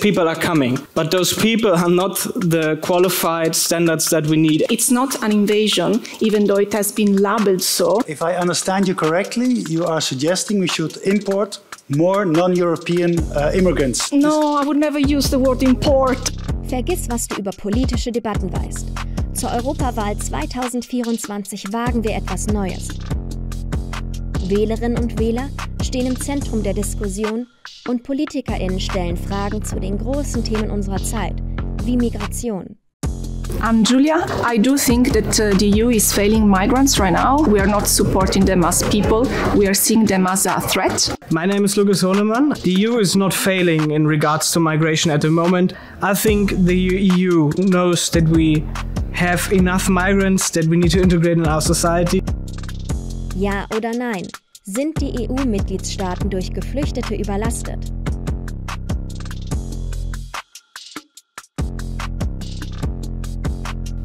People are coming, but those people are not the qualified standards that we need. It's not an invasion, even though it has been labeled so. If I understand you correctly, you are suggesting we should import more non-European immigrants. No, I would never use the word import. Vergiss, was du über politische Debatten weißt. Zur Europawahl 2024 wagen wir etwas Neues. Wählerinnen und Wähler stehen im Zentrum der Diskussion und PolitikerInnen stellen Fragen zu den großen Themen unserer Zeit, wie Migration. I'm Giulia. I do think that the EU is failing migrants right now. We are not supporting them as people. We are seeing them as a threat. My name is Lucas Honemann. The EU is not failing in regards to migration at the moment. I think the EU knows that we have enough migrants that we need to integrate in our society. Ja oder nein? Sind die EU-Mitgliedstaaten durch Geflüchtete überlastet?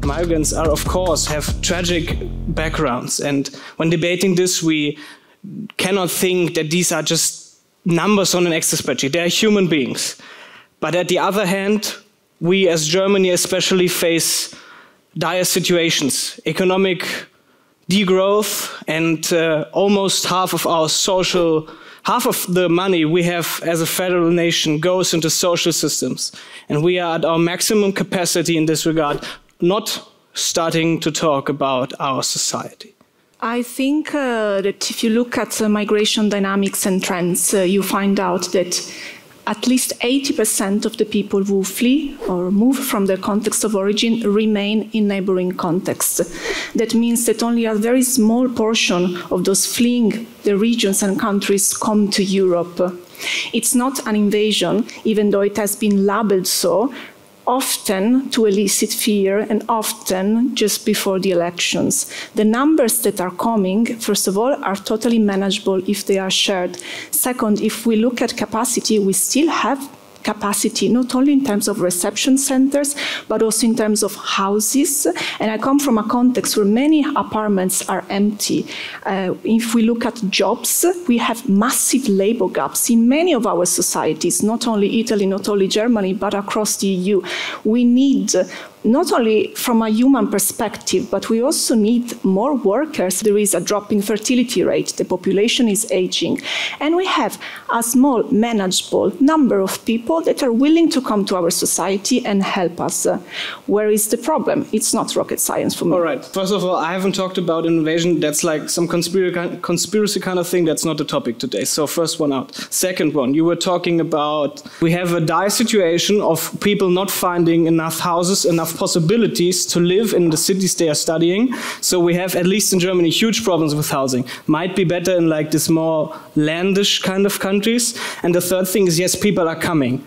Migrants are, of course, have tragic backgrounds, and when debating this, we cannot think that these are just numbers on an Excel spreadsheet. They are human beings. But at the other hand, we as Germany especially face dire situations, economic degrowth, and almost half of the money we have as a federal nation goes into social systems. And we are at our maximum capacity in this regard, not starting to talk about our society. I think that if you look at migration dynamics and trends, you find out that at least 80% of the people who flee or move from their context of origin remain in neighboring contexts. That means that only a very small portion of those fleeing the regions and countries come to Europe. It's not an invasion, even though it has been labeled so, often to elicit fear and often just before the elections. The numbers that are coming, first of all, are totally manageable if they are shared. Second, if we look at capacity, we still have capacity, not only in terms of reception centers, but also in terms of houses. And I come from a context where many apartments are empty. If we look at jobs, we have massive labor gaps in many of our societies, not only Italy, not only Germany, but across the EU. We need not only from a human perspective, but we also need more workers. There is a drop in fertility rate, the population is aging, and we have a small, manageable number of people that are willing to come to our society and help us. Where is the problem? It's not rocket science for me. All right. First of all, I haven't talked about invasion. That's like some conspiracy kind of thing. That's not the topic today. So first one out. Second one, you were talking about we have a dire situation of people not finding enough houses, enough possibilities to live in the cities they are studying. So we have, at least in Germany, huge problems with housing. Might be better in like this more landish kind of countries. And the third thing is, yes, people are coming.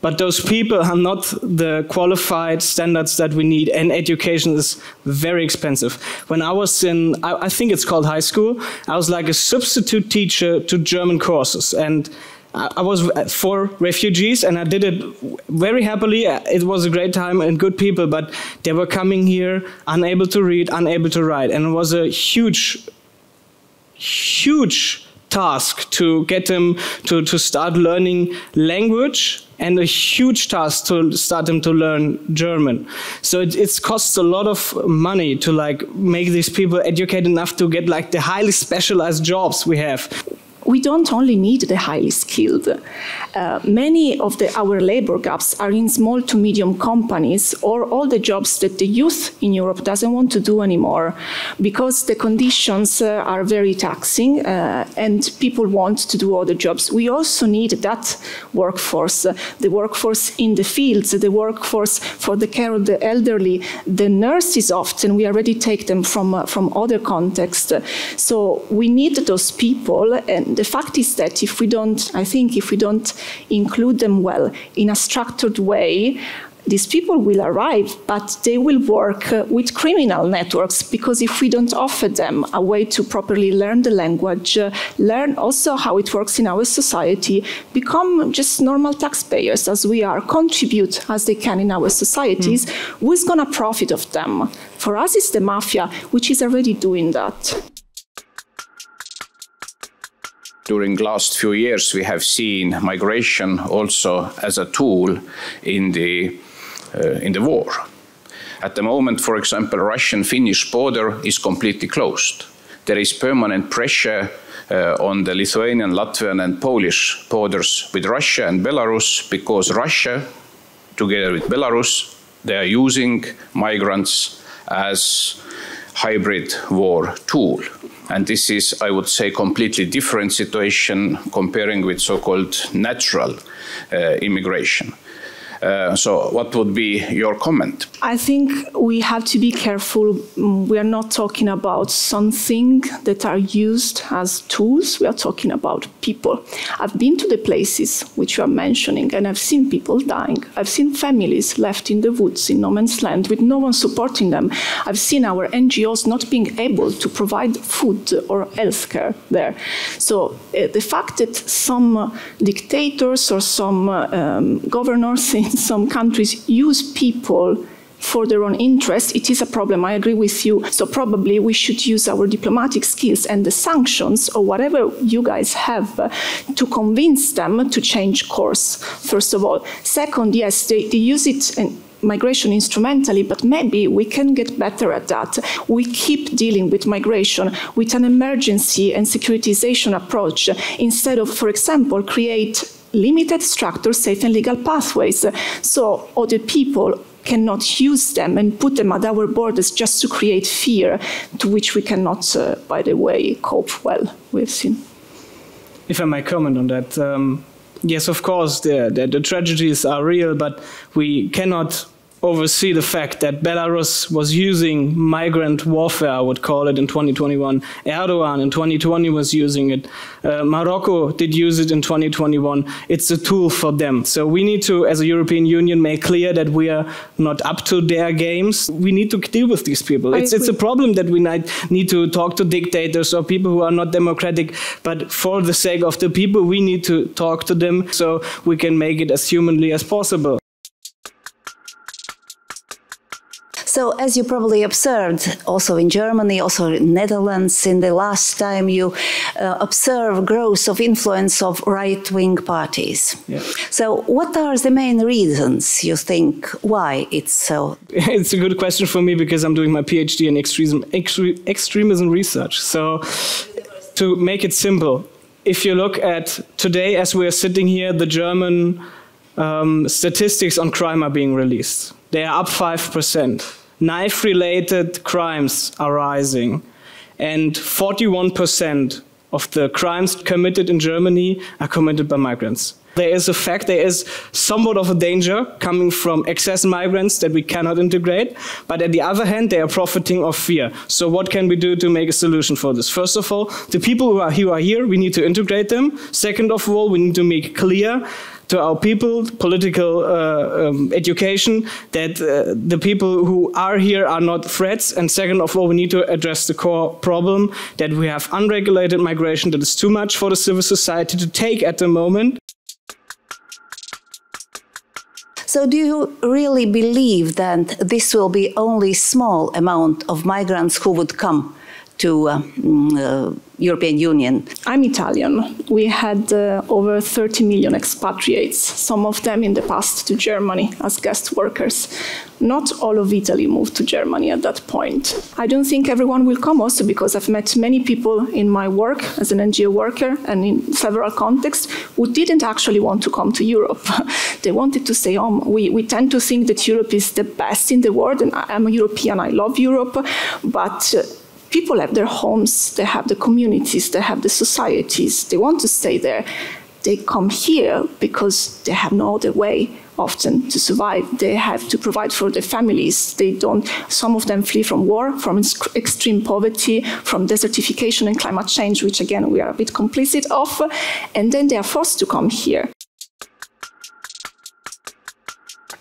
But those people are not the qualified standards that we need, and education is very expensive. When I was in, I think it's called high school, I was like a substitute teacher to German courses. And I was for refugees, and I did it very happily. It was a great time and good people, but they were coming here unable to read, unable to write. And it was a huge task to get them to start learning language, and a huge task to start them to learn German. So it costs a lot of money to like make these people educated enough to get like the highly specialized jobs we have. We don't only need the highly skilled. Many of our labor gaps are in small to medium companies, or all the jobs that the youth in Europe doesn't want to do anymore, because the conditions are very taxing and people want to do other jobs. We also need that workforce, the workforce in the fields, the workforce for the care of the elderly, the nurses often, we already take them from other contexts. So we need those people, and the fact is that if we don't include them well in a structured way, these people will arrive, but they will work with criminal networks, because if we don't offer them a way to properly learn the language, learn also how it works in our society, become just normal taxpayers as we are, contribute as they can in our societies, who is going to profit of them? For us, it's the mafia, which is already doing that. During the last few years, we have seen migration also as a tool in the war. At the moment, for example, Russian-Finnish border is completely closed. There is permanent pressure on the Lithuanian, Latvian and Polish borders with Russia and Belarus, because Russia, together with Belarus, they are using migrants as hybrid war tool. And this is, I would say, completely different situation comparing with so-called natural immigration. So what would be your comment? I think we have to be careful. We are not talking about something that are used as tools. We are talking about people. I've been to the places which you are mentioning, and I've seen people dying. I've seen families left in the woods, in no man's land, with no one supporting them. I've seen our NGOs not being able to provide food or healthcare there. So the fact that some dictators or some governors in some countries use people for their own interest, it is a problem. I agree with you. So probably we should use our diplomatic skills and the sanctions or whatever you guys have to convince them to change course, first of all. Second, yes, they use it in migration instrumentally, but maybe we can get better at that. We keep dealing with migration with an emergency and securitization approach instead of, for example, create limited, structured, safe and legal pathways so other people cannot use them and put them at our borders just to create fear, to which we cannot, by the way, cope well, we've seen. If I may comment on that, yes, of course, the tragedies are real, but we cannot oversee the fact that Belarus was using migrant warfare, I would call it, in 2021. Erdogan in 2020 was using it. Morocco did use it in 2021. It's a tool for them. So we need to, as a European Union, make clear that we are not up to their games. We need to deal with these people. It's a problem that we need to talk to dictators or people who are not democratic, but for the sake of the people, we need to talk to them so we can make it as humanly as possible. So, as you probably observed, also in Germany, also in Netherlands, in the last time you observe growth of influence of right-wing parties. Yeah. So, what are the main reasons you think why it's so? It's a good question for me because I'm doing my PhD in extremism research. So, to make it simple, if you look at today, as we are sitting here, the German statistics on crime are being released. They are up 5%. Knife-related crimes are rising, and 41% of the crimes committed in Germany are committed by migrants. There is a fact, there is somewhat of a danger coming from excess migrants that we cannot integrate, but on the other hand, they are profiting of fear. So what can we do to make a solution for this? First of all, the people who are here, we need to integrate them. Second of all, we need to make clear to our people, political education, that the people who are here are not threats. And second of all, we need to address the core problem that we have unregulated migration that is too much for the civil society to take at the moment. So do you really believe that this will be only a small amount of migrants who would come to European Union? I'm Italian. We had over 30 million expatriates, some of them in the past to Germany as guest workers. Not all of Italy moved to Germany at that point. I don't think everyone will come also because I've met many people in my work as an NGO worker and in several contexts who didn't actually want to come to Europe. They wanted to stay home. We tend to think that Europe is the best in the world, and I'm a European, I love Europe, but people have their homes, they have the communities, they have the societies, they want to stay there. They come here because they have no other way often to survive. They have to provide for their families. Some of them flee from war, from extreme poverty, from desertification and climate change, which again we are a bit complicit of, and then they are forced to come here.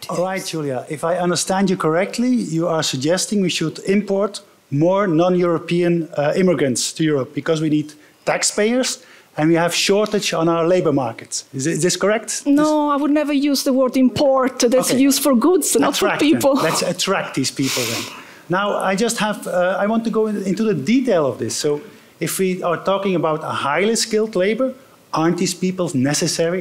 All right, Giulia, if I understand you correctly, you are suggesting we should import more non-European immigrants to Europe because we need taxpayers and we have shortage on our labor markets. Is this correct? No, I would never use the word import. That's used for goods, not for people. Let's attract these people then. Now, I just have, I want to go into the detail of this. So if we are talking about a highly skilled labor, aren't these people necessary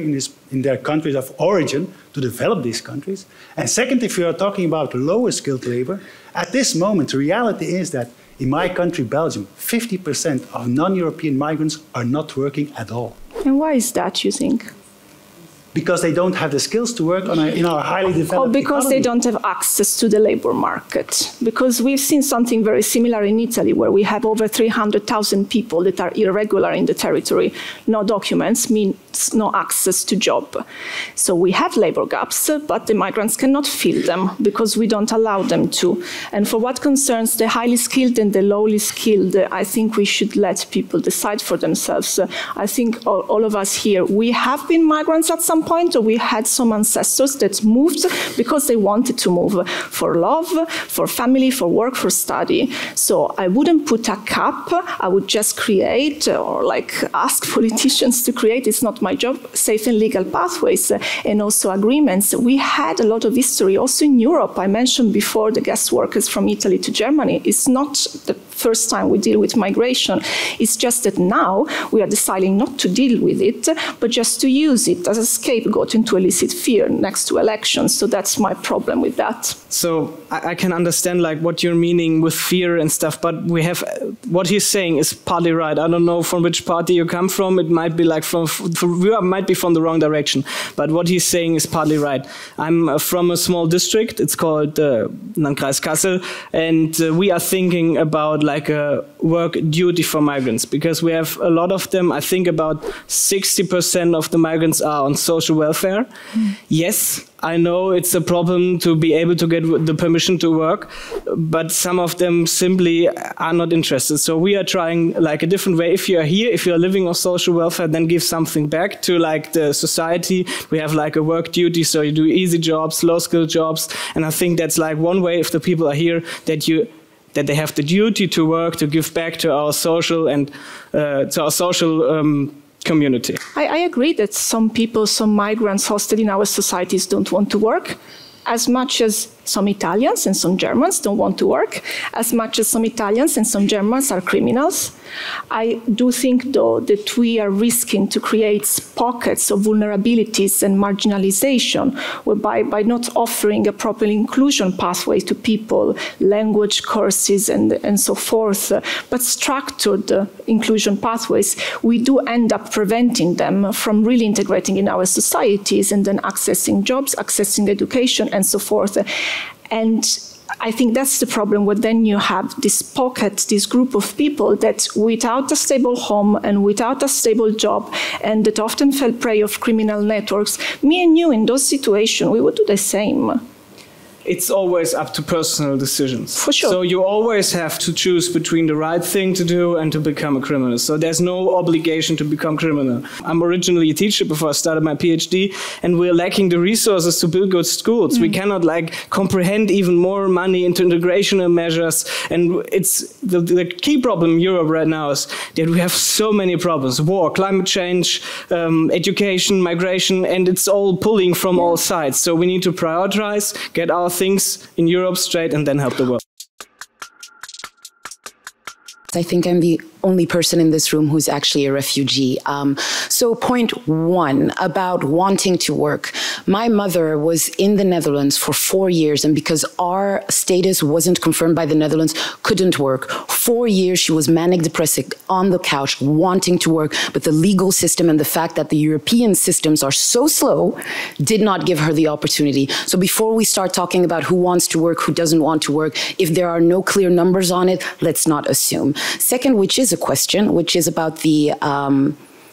in their countries of origin to develop these countries? And second, if we are talking about lower skilled labor, at this moment, the reality is that in my country, Belgium, 50% of non-European migrants are not working at all. And why is that, you think? Because they don't have the skills to work in our highly developed Or because economy. they don't have access to the labor market. Because we've seen something very similar in Italy, where we have over 300,000 people that are irregular in the territory. No documents means no access to job. So we have labor gaps, but the migrants cannot fill them because we don't allow them to. And for what concerns the highly skilled and the lowly skilled, I think we should let people decide for themselves. I think all of us here, we have been migrants at some point, or we had some ancestors that moved because they wanted to move for love, for family, for work, for study. So I wouldn't put a cap. I would just create, or like ask politicians to create, it's not my job, safe and legal pathways and also agreements. We had a lot of history also in Europe. I mentioned before the guest workers from Italy to Germany. It's not the first time we deal with migration. It's just that now we are deciding not to deal with it, but just to use it as a scapegoat into elicit fear next to elections. So that's my problem with that. So I can understand like what you're meaning with fear and stuff, but we have what he's saying is partly right. I don't know from which party you come from. It might be like might be from the wrong direction, but what he's saying is partly right. I'm from a small district. It's called Landkreis Kassel, and we are thinking about like a work duty for migrants because we have a lot of them. I think about 60% of the migrants are on social welfare. Yes, I know it's a problem to be able to get the permission to work, but some of them simply are not interested. So we are trying like a different way. If you are here, if you are living on social welfare, then give something back to like the society. We have like a work duty, so you do easy jobs, low skill jobs, and I think that's like one way if the people are here that they have the duty to work, to give back to our social and to our social community. I agree that some people, some migrants hosted in our societies don't want to work, as much as some Italians and some Germans don't want to work, as much as some Italians and some Germans are criminals. I do think, though, that we are risking to create pockets of vulnerabilities and marginalization, whereby by not offering a proper inclusion pathway to people, language courses and so forth, but structured inclusion pathways, we do end up preventing them from really integrating in our societies and then accessing jobs, accessing education, and so forth. And I think that's the problem, where then you have this pocket, this group of people that without a stable home and without a stable job, and that often fell prey of criminal networks, me and you in those situations, we would do the same. It's always up to personal decisions. For sure. So you always have to choose between the right thing to do and to become a criminal. So there's no obligation to become criminal. I'm originally a teacher before I started my PhD, and we're lacking the resources to build good schools. We cannot like comprehend even more money into integrational measures. And it's the key problem in Europe right now is that we have so many problems: war, climate change, education, migration, and it's all pulling from all sides. So we need to prioritize, get our things in Europe straight, and then help the world. I think I'm the only person in this room who's actually a refugee. So point one, about wanting to work. My mother was in the Netherlands for 4 years, and because our status wasn't confirmed by the Netherlands, couldn't work. 4 years she was manic depressive on the couch, wanting to work, but the legal system and the fact that the European systems are so slow did not give her the opportunity. So before we start talking about who wants to work, who doesn't want to work, if there are no clear numbers on it, let's not assume. Second, which is a question, which is about the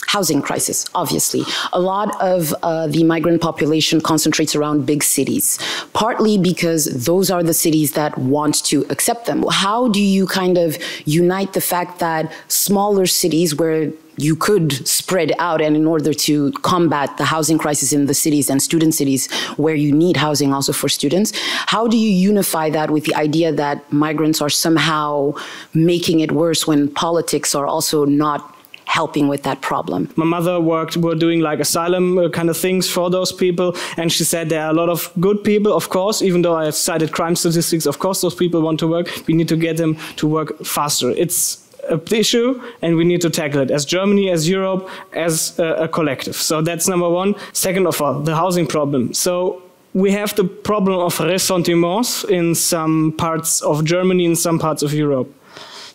housing crisis, obviously. A lot of the migrant population concentrates around big cities, partly because those are the cities that want to accept them. How do you kind of unite the fact that smaller cities where you could spread out, and in order to combat the housing crisis in the cities and student cities where you need housing also for students, how do you unify that with the idea that migrants are somehow making it worse when politics are also not helping with that problem? My mother were doing like asylum kind of things for those people, and she said there are a lot of good people, of course, even though I have cited crime statistics, of course those people want to work. We need to get them to work faster. It's an issue and we need to tackle it as Germany, as Europe, as a collective. So that's number one. Second of all, the housing problem. So we have the problem of ressentiments in some parts of Germany, in some parts of Europe.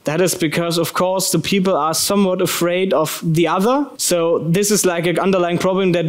That is because, of course, the people are somewhat afraid of the other. So this is like an underlying problem that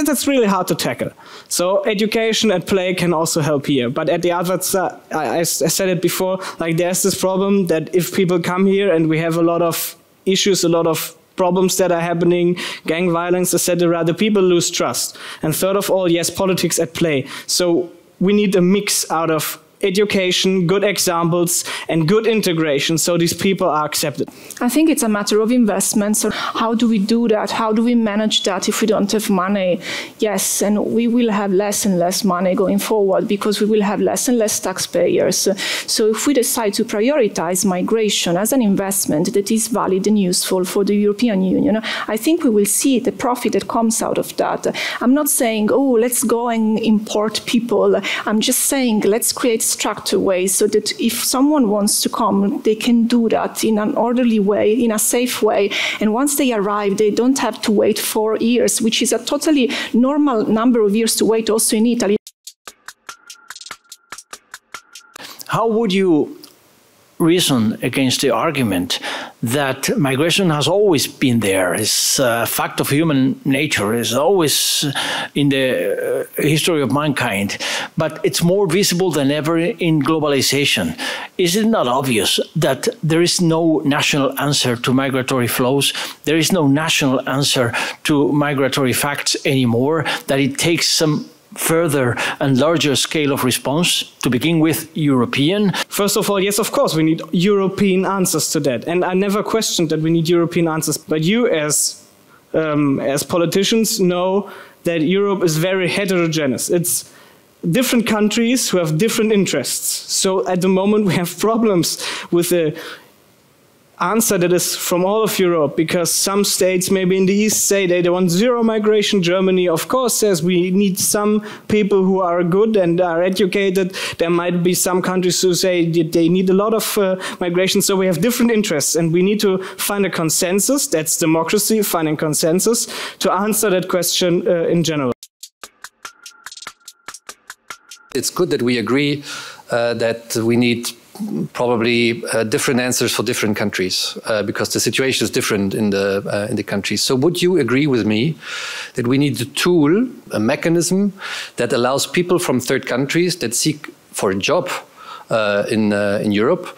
that's really hard to tackle. So education at play can also help here. But at the other side, I said it before, like there's this problem that if people come here and we have a lot of issues, a lot of problems that are happening, gang violence, etc., the people lose trust. And third of all, yes, politics at play. So we need a mix out of education, good examples, and good integration, so these people are accepted. I think it's a matter of investment. So how do we do that? How do we manage that if we don't have money? Yes, and we will have less and less money going forward because we will have less and less taxpayers. So if we decide to prioritize migration as an investment that is valid and useful for the European Union, I think we will see the profit that comes out of that. I'm not saying, oh, let's go and import people. I'm just saying, let's create structured ways so that if someone wants to come, they can do that in an orderly way, in a safe way. And once they arrive, they don't have to wait 4 years, which is a totally normal number of years to wait also in Italy. How would you reason against the argument that migration has always been there? It's a fact of human nature. It's always in the history of mankind, but it's more visible than ever in globalization. Is it not obvious that there is no national answer to migratory flows? There is no national answer to migratory facts anymore, that it takes some further and larger scale of response, to begin with European? First of all, yes, of course, we need European answers to that. And I never questioned that we need European answers. But you as politicians know that Europe is very heterogeneous. It's different countries who have different interests. So at the moment we have problems with the answer that is from all of Europe, because some states maybe in the East say they want zero migration. Germany, of course, says we need some people who are good and are educated. There might be some countries who say they need a lot of migration. So we have different interests and we need to find a consensus. That's democracy, finding consensus to answer that question in general. It's good that we agree that we need probably different answers for different countries because the situation is different in the countries. So would you agree with me that we need a tool, a mechanism that allows people from third countries that seek for a job in Europe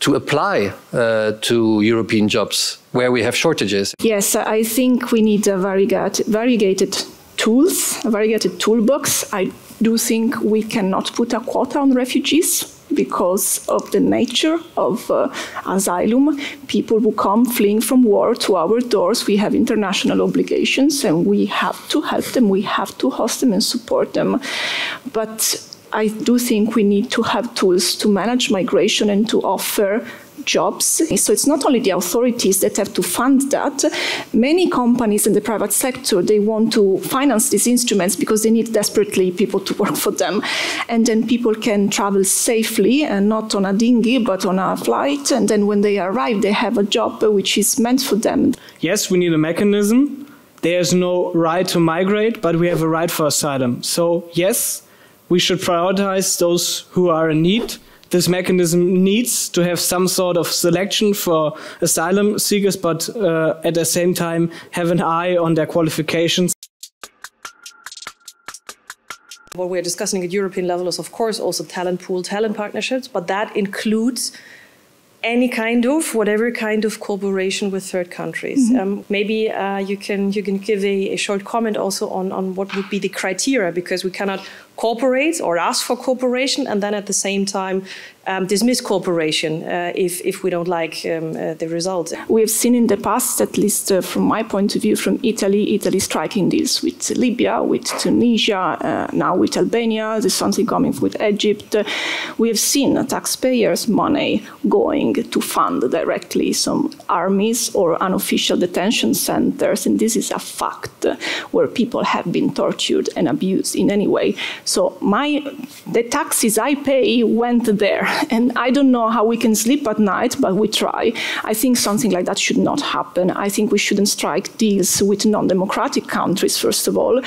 to apply to European jobs where we have shortages? Yes, I think we need a variegated tools, a variegated toolbox. I do think we cannot put a quota on refugees because of the nature of asylum. People who come fleeing from war to our doors, we have international obligations and we have to help them, we have to host them and support them. But I do think we need to have tools to manage migration and to offer jobs. So it's not only the authorities that have to fund that. Many companies in the private sector, they want to finance these instruments because they need desperately people to work for them. And then people can travel safely and not on a dinghy, but on a flight. And then when they arrive, they have a job which is meant for them. Yes, we need a mechanism. There's no right to migrate, but we have a right for asylum. So yes, we should prioritize those who are in need. This mechanism needs to have some sort of selection for asylum seekers, but at the same time have an eye on their qualifications. What we're discussing at European level is, of course, also talent pool, talent partnerships, but that includes any kind of, whatever kind of cooperation with third countries. Mm-hmm. Maybe you can give a short comment also on what would be the criteria, because we cannot cooperate or ask for cooperation and then at the same time dismiss cooperation if we don't like the result. We have seen in the past, at least from my point of view, from Italy striking deals with Libya, with Tunisia, now with Albania, there's something coming with Egypt. We have seen taxpayers' money going to fund directly some armies or unofficial detention centers, and this is a fact where people have been tortured and abused in any way. So the taxes I pay went there. And I don't know how we can sleep at night, but we try. I think something like that should not happen. I think we shouldn't strike deals with non-democratic countries, first of all.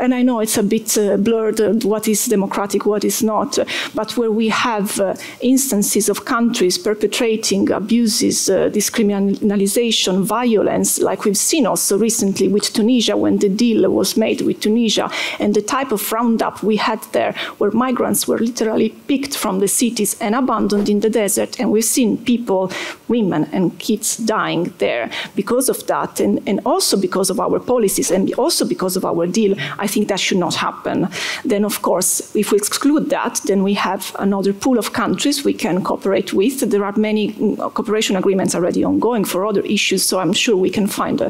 And I know it's a bit blurred what is democratic, what is not. But where we have instances of countries perpetrating abuses, discriminalization, violence, like we've seen also recently with Tunisia when the deal was made with Tunisia, and the type of roundup we had there where migrants were literally picked from the cities and abandoned in the desert, and we've seen people, women and kids dying there because of that, and also because of our policies and also because of our deal. I think that should not happen. Then, of course, if we exclude that, then we have another pool of countries we can cooperate with. There are many cooperation agreements already ongoing for other issues, so I'm sure we can find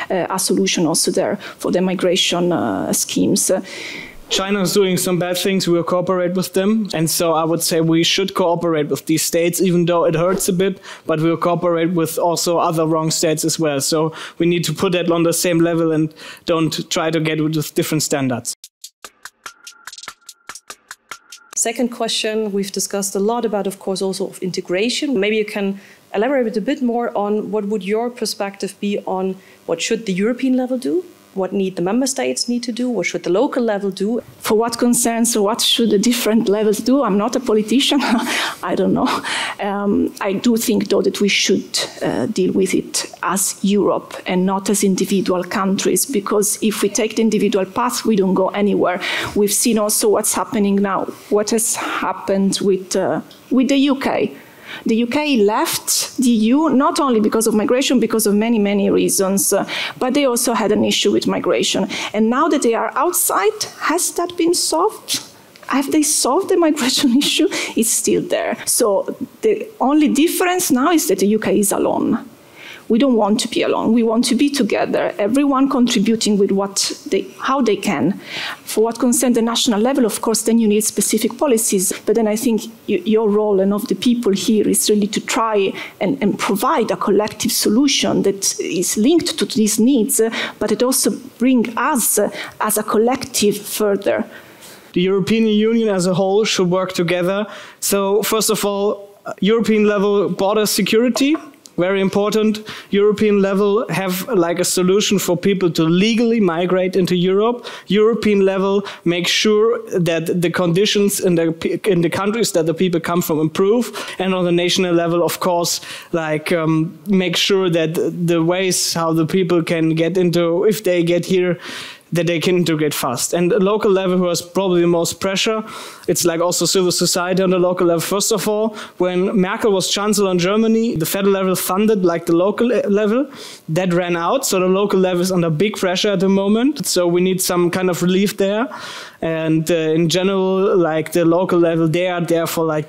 a solution also there for the migration schemes. China is doing some bad things, we will cooperate with them. And so I would say we should cooperate with these states, even though it hurts a bit, but we'll cooperate with also other wrong states as well. So we need to put that on the same level and don't try to get with different standards. Second question, we've discussed a lot about, of course, also of integration. Maybe you can elaborate a bit more on what would your perspective be on what should the European level do? What need the member states need to do? What should the local level do? For what concerns what should the different levels do? I'm not a politician. I don't know. I do think, though, that we should deal with it as Europe and not as individual countries, because if we take the individual path, we don't go anywhere. We've seen also what's happening now, what has happened with the UK. The UK left the EU not only because of migration, because of many, many reasons, but they also had an issue with migration. And now that they are outside, has that been solved? Have they solved the migration issue? It's still there. So the only difference now is that the UK is alone. We don't want to be alone. We want to be together, everyone contributing with how they can. For what concerns the national level, of course, then you need specific policies. But then I think your role and of the people here is really to try and provide a collective solution that is linked to these needs, but it also brings us as a collective further. The European Union as a whole should work together. So first of all, European level border security. Very important. European level have like a solution for people to legally migrate into Europe. European level make sure that the conditions in the countries that the people come from improve. And on the national level, of course, like make sure that the ways how the people can get into, if they get here, that they can integrate fast. And the local level who has probably the most pressure, it's like also civil society on the local level. First of all, when Merkel was chancellor in Germany, the federal level funded like the local level. That ran out, so the local level is under big pressure at the moment. So we need some kind of relief there. And in general, like the local level, they are there for like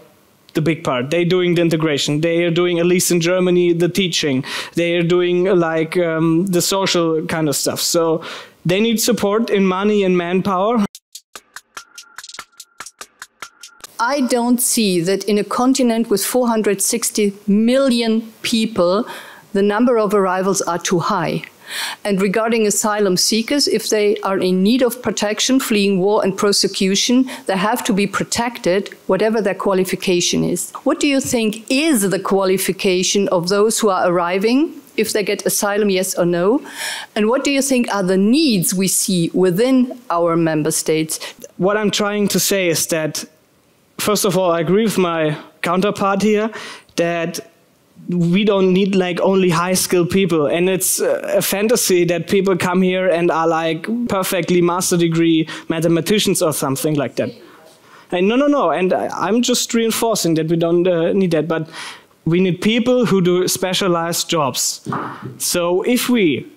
the big part. They're doing the integration. They are doing, at least in Germany, the teaching. They are doing like the social kind of stuff. So they need support in money and manpower. I don't see that in a continent with 460 million people, the number of arrivals are too high. And regarding asylum seekers, if they are in need of protection, fleeing war and persecution, they have to be protected, whatever their qualification is. What do you think is the qualification of those who are arriving? If they get asylum, yes or no? And what do you think are the needs we see within our member states? What I'm trying to say is that, first of all, I agree with my counterpart here, that we don't need like only high-skilled people. And it's a fantasy that people come here and are like perfectly master degree mathematicians or something like that. And no. And I'm just reinforcing that we don't need that. But we need people who do specialized jobs. So if we,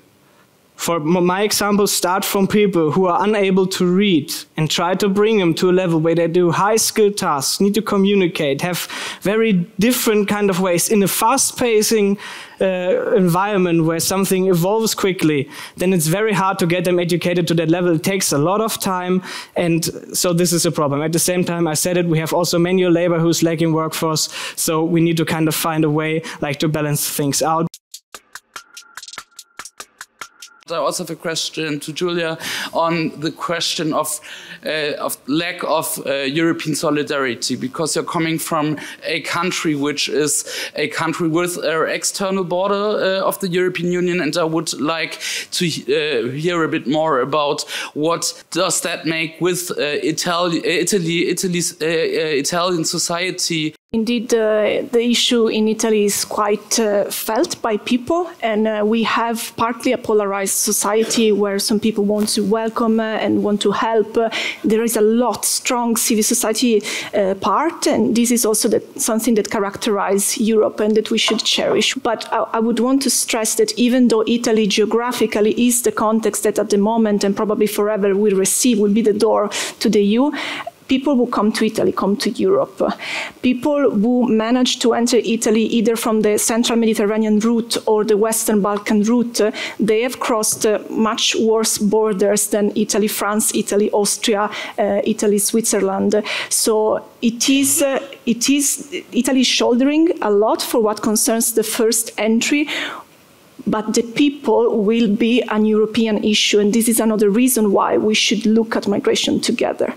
for my example, start from people who are unable to read and try to bring them to a level where they do high-skilled tasks, need to communicate, have very different kind of ways in a fast-pacing environment where something evolves quickly, then it's very hard to get them educated to that level. It takes a lot of time, and so this is a problem. At the same time, I said it, we have also manual labor who's lacking workforce, so we need to kind of find a way like to balance things out. I also have a question to Giulia on the question of lack of European solidarity, because you're coming from a country which is a country with an external border of the European Union, and I would like to hear a bit more about what does that make with Italy's Italian society. Indeed, the issue in Italy is quite felt by people, and we have partly a polarized society where some people want to welcome and want to help. There is a lot strong civil society part, and this is also something that characterizes Europe and that we should cherish. But I would want to stress that even though Italy geographically is the context that at the moment and probably forever will be the door to the EU, people who come to Italy come to Europe. People who manage to enter Italy either from the Central Mediterranean route or the Western Balkan route, they have crossed much worse borders than Italy, France, Italy, Austria, Italy, Switzerland. So Italy is shouldering a lot for what concerns the first entry, but the people will be an European issue, and this is another reason why we should look at migration together.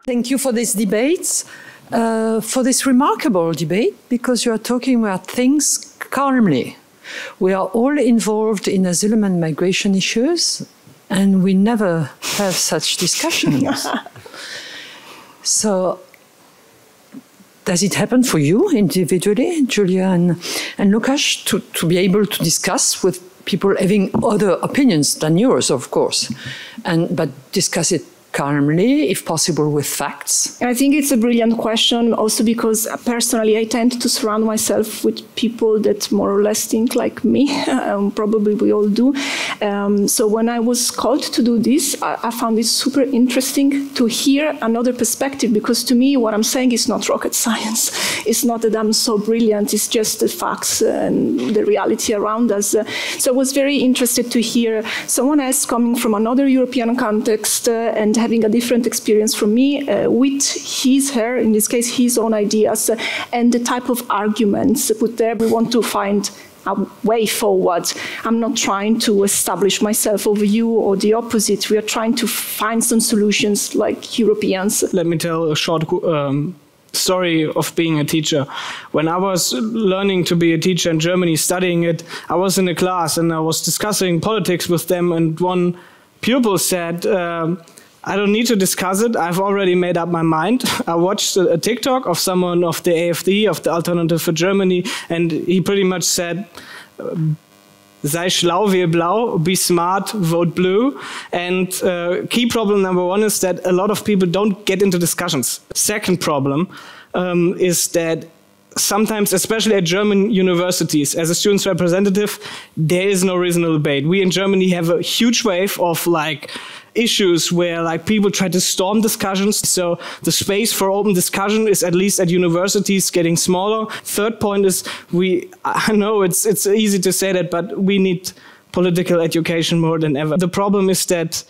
Thank you for this debate, for this remarkable debate, because you are talking about things calmly. We are all involved in asylum and migration issues, and we never have such discussions. So, does it happen for you individually, Giulia and Lukáš, to be able to discuss with people having other opinions than yours, of course, but discuss it calmly, if possible, with facts? I think it's a brilliant question, also because personally I tend to surround myself with people that more or less think like me. Probably we all do. So when I was called to do this, I found it super interesting to hear another perspective, because to me what I'm saying is not rocket science. It's not that I'm so brilliant, it's just the facts and the reality around us. So I was very interested to hear someone else coming from another European context and having a different experience from me with in this case, his own ideas and the type of arguments put there. We want to find a way forward. I'm not trying to establish myself over you or the opposite. We are trying to find some solutions like Europeans. Let me tell a short story of being a teacher. When I was learning to be a teacher in Germany, studying it, I was in a class and I was discussing politics with them, and one pupil said, I don't need to discuss it. I've already made up my mind. I watched a TikTok of someone of the AfD, of the Alternative for Germany, and he pretty much said, sei schlau, wähl blau, be smart, vote blue. And key problem number one is that a lot of people don't get into discussions. Second problem is that sometimes, especially at German universities, as a student's representative, there is no reasonable debate. We in Germany have a huge wave of issues where people try to storm discussions. So the space for open discussion is, at least at universities, getting smaller. Third point is I know it's easy to say that, but we need political education more than ever. The problem is that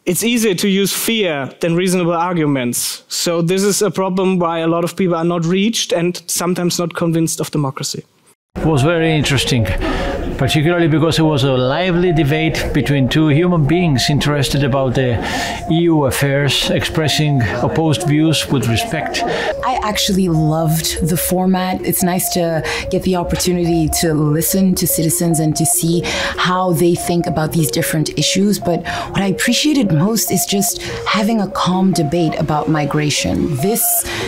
it's easier to use fear than reasonable arguments. So this is a problem why a lot of people are not reached and sometimes not convinced of democracy. It was very interesting, particularly because it was a lively debate between two human beings interested about the EU affairs, expressing opposed views with respect. I actually loved the format. It's nice to get the opportunity to listen to citizens and to see how they think about these different issues. But what I appreciated most is just having a calm debate about migration. This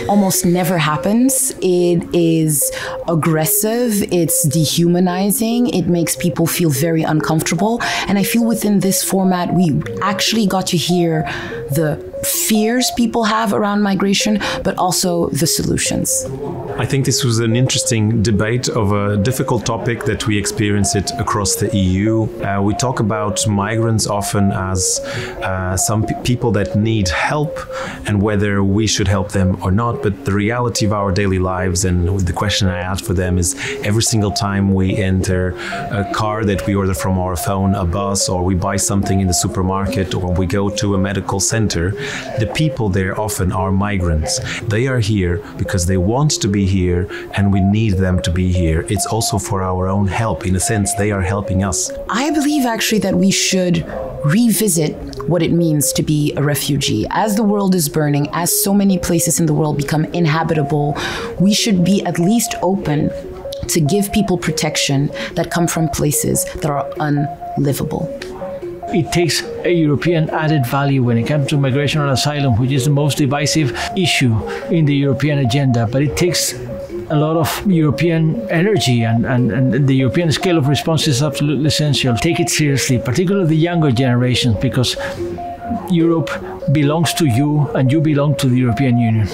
almost never happens. It is aggressive. It's dehumanizing. It makes people feel very uncomfortable. And I feel within this format, we actually got to hear the fears people have around migration, but also the solutions. I think this was an interesting debate of a difficult topic that we experience it across the EU. We talk about migrants often as some people that need help and whether we should help them or not. But the reality of our daily lives, and the question I asked for them, is every single time we enter a car that we order from our phone, a bus, or we buy something in the supermarket, or we go to a medical center, The people there often are migrants. They are here because they want to be here and we need them to be here. It's also for our own help. In a sense, they are helping us. I believe actually that we should revisit what it means to be a refugee. As the world is burning, as so many places in the world become inhabitable, we should be at least open to give people protection that come from places that are unlivable. It takes a European added value when it comes to migration and asylum, which is the most divisive issue in the European agenda, but it takes a lot of European energy and the European scale of response is absolutely essential. Take it seriously, particularly the younger generation, because Europe belongs to you and you belong to the European Union.